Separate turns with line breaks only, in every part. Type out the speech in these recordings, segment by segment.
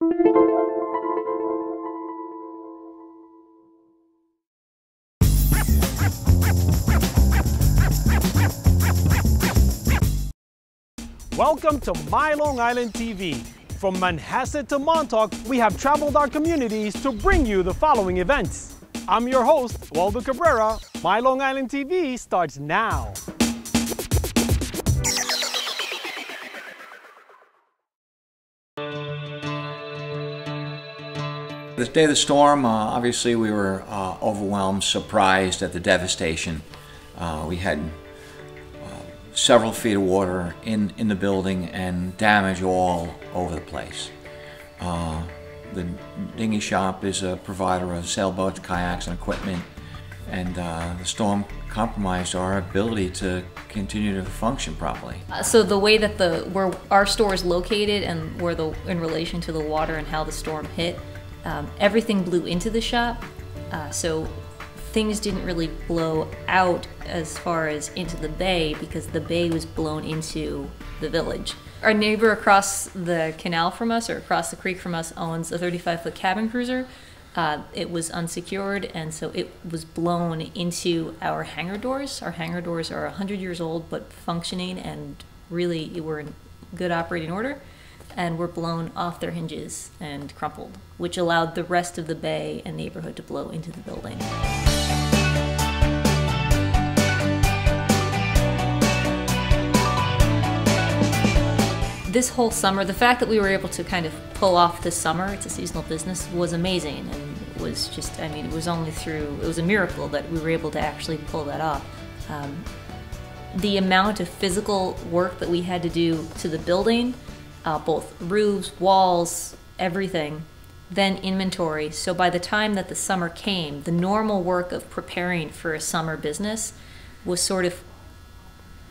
Welcome to My Long Island TV. From Manhasset to Montauk, we have traveled our communities to bring you the following events. I'm your host, Waldo Cabrera. My Long Island TV starts now.
The day of the storm, obviously we were overwhelmed, surprised at the devastation. We had several feet of water in the building and damage all over the place. The Dinghy Shop is a provider of sailboats, kayaks, and equipment, and the storm compromised our ability to continue to function properly.
So the way that where our store is located and in relation to the water and how the storm hit, everything blew into the shop. So things didn't really blow out as far as into the bay because the bay was blown into the village. Our neighbor across the canal from us, or across the creek from us, owns a 35-foot cabin cruiser. It was unsecured, and so it was blown into our hangar doors. Our hangar doors are 100 years old, but functioning and really were in good operating order, and were blown off their hinges and crumpled, which allowed the rest of the bay and neighborhood to blow into the building. This whole summer, the fact that we were able to kind of pull off this summer, it's a seasonal business, was amazing. And it was just, I mean, it was a miracle that we were able to actually pull that off. The amount of physical work that we had to do to the building, both roofs, walls, everything, then inventory. So by the time that the summer came, the normal work of preparing for a summer business was sort of,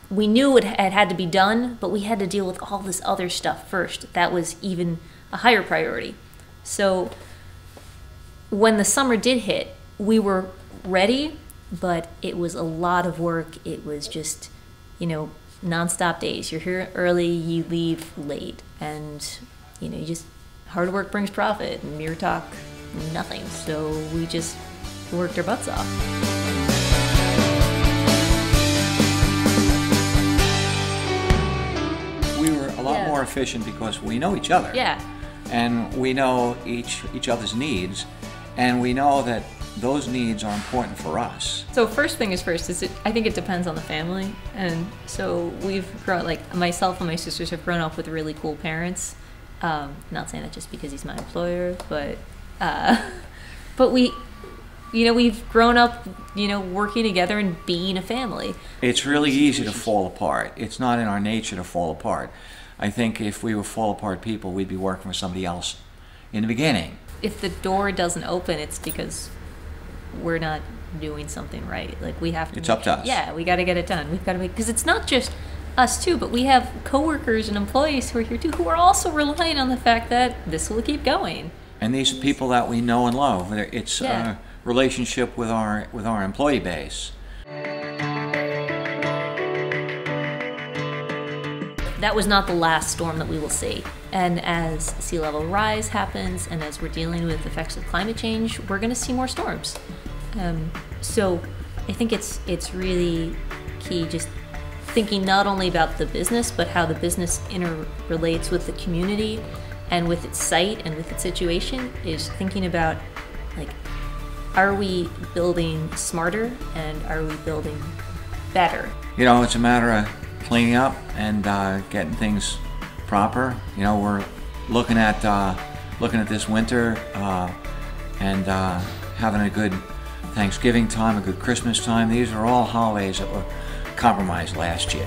we knew it had to be done, but we had to deal with all this other stuff first. That was even a higher priority. So when the summer did hit, we were ready, but it was a lot of work. It was just, you know, nonstop days. You're here early, you leave late, and you know, hard work brings profit, and mere talk, nothing. So we just worked our butts off.
We were a lot more efficient because we know each other.
Yeah.
And we know each other's needs, and we know that those needs are important for us.
So first thing is first, I think it depends on the family. And so we've grown, like myself and my sisters have grown up with really cool parents. Not saying that just because he's my employer, but we, you know, we've grown up, you know, working together and being a family. It's
really easy to fall apart. It's not in our nature to fall apart. I think if we were fall apart people, we'd be working for somebody else in the beginning.
If the door doesn't open, it's because we're not doing something right. Like we have to.
It's up to us.
Yeah, we got to get it done. We've got to make, because it's not just us too, but we have coworkers and employees who are here too, who are also relying on the fact that this will keep going.
And these are people that we know and love. It's a relationship with our employee base.
That was not the last storm that we will see. And as sea level rise happens, and as we're dealing with effects of climate change, we're going to see more storms. So I think it's really key just thinking not only about the business, but how the business interrelates with the community and with its site and with its situation, is thinking about, like, are we building smarter and are we building better?
You know, it's a matter of cleaning up and getting things proper. You know, we're looking at this winter and having a good Thanksgiving time, a good Christmas time. These are all holidays that were compromised last year.